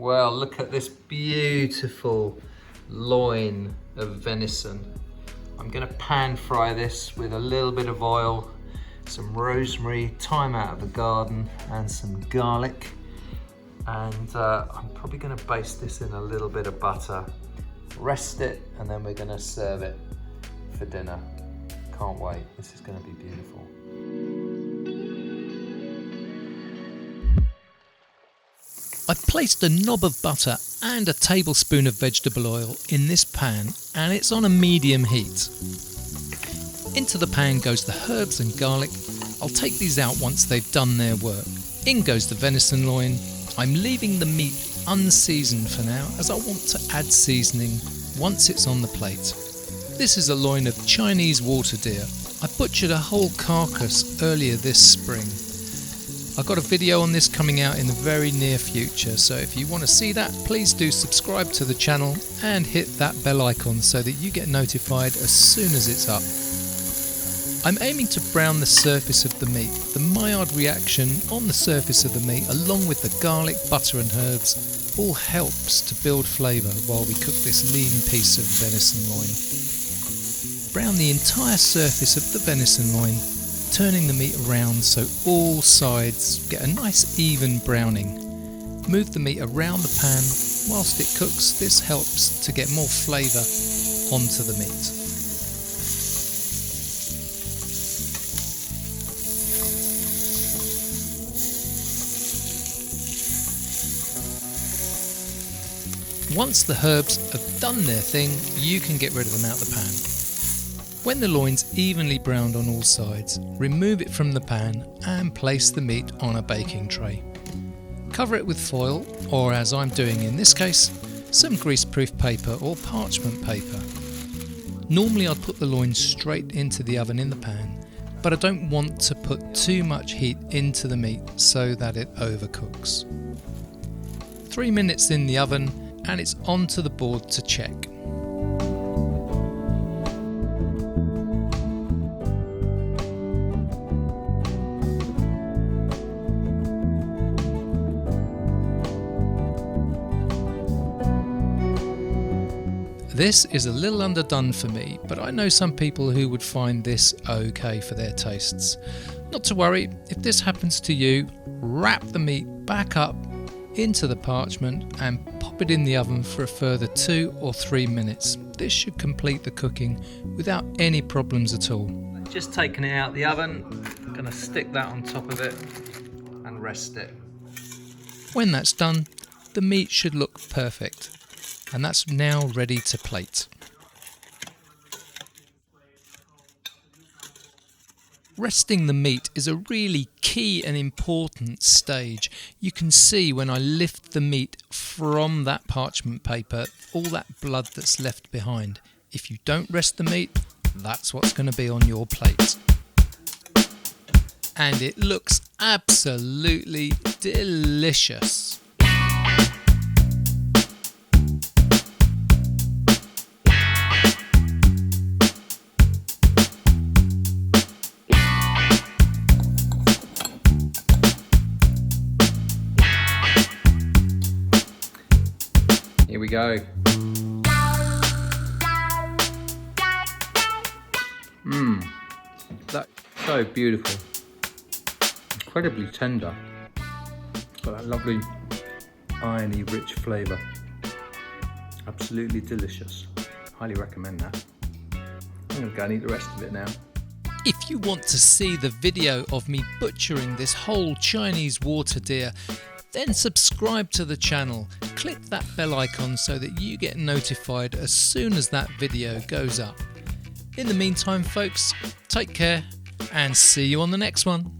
Well, look at this beautiful loin of venison. I'm gonna pan fry this with a little bit of oil, some rosemary, thyme out of the garden, and some garlic. And I'm probably gonna baste this in a little bit of butter, rest it, and then we're gonna serve it for dinner. Can't wait, this is gonna be beautiful. I've placed a knob of butter and a tablespoon of vegetable oil in this pan, and it's on a medium heat. Into the pan goes the herbs and garlic. I'll take these out once they've done their work. In goes the venison loin. I'm leaving the meat unseasoned for now, as I want to add seasoning once it's on the plate. This is a loin of Chinese water deer. I butchered a whole carcass earlier this spring. I've got a video on this coming out in the very near future, so if you want to see that, please do subscribe to the channel and hit that bell icon so that you get notified as soon as it's up. I'm aiming to brown the surface of the meat. The Maillard reaction on the surface of the meat, along with the garlic, butter and herbs, all helps to build flavour while we cook this lean piece of venison loin. Brown the entire surface of the venison loin, turning the meat around so all sides get a nice even browning. Move the meat around the pan whilst it cooks. This helps to get more flavour onto the meat. Once the herbs have done their thing, you can get rid of them out the pan. When the loin's evenly browned on all sides, remove it from the pan and place the meat on a baking tray. Cover it with foil, or as I'm doing in this case, some greaseproof paper or parchment paper. Normally I'd put the loin straight into the oven in the pan, but I don't want to put too much heat into the meat so that it overcooks. 3 minutes in the oven and it's onto the board to check. This is a little underdone for me, but I know some people who would find this okay for their tastes. Not to worry, if this happens to you, wrap the meat back up into the parchment and pop it in the oven for a further 2 or 3 minutes. This should complete the cooking without any problems at all. Just taking it out the oven, I'm gonna stick that on top of it and rest it. When that's done, the meat should look perfect. And that's now ready to plate. Resting the meat is a really key and important stage. You can see when I lift the meat from that parchment paper, all that blood that's left behind. If you don't rest the meat, that's what's going to be on your plate. And it looks absolutely delicious. Here we go. That's so beautiful. Incredibly tender. Got that lovely irony rich flavour. Absolutely delicious. Highly recommend that. I'm gonna go and eat the rest of it now. If you want to see the video of me butchering this whole Chinese water deer, then subscribe to the channel. Click that bell icon so that you get notified as soon as that video goes up. In the meantime, folks, take care and see you on the next one.